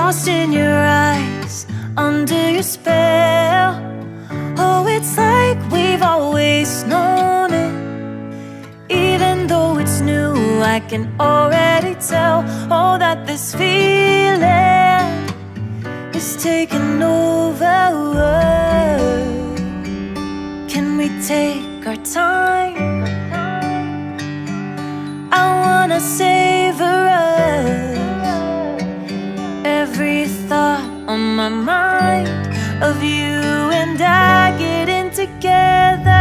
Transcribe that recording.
lost in your eyes, under your spell. Oh, it's like we've always known it. Even though it's new, I can already tell, oh, that this feeling is taking over. Can we take our time? I wanna savor us. Every thought on my mind of you and I getting together.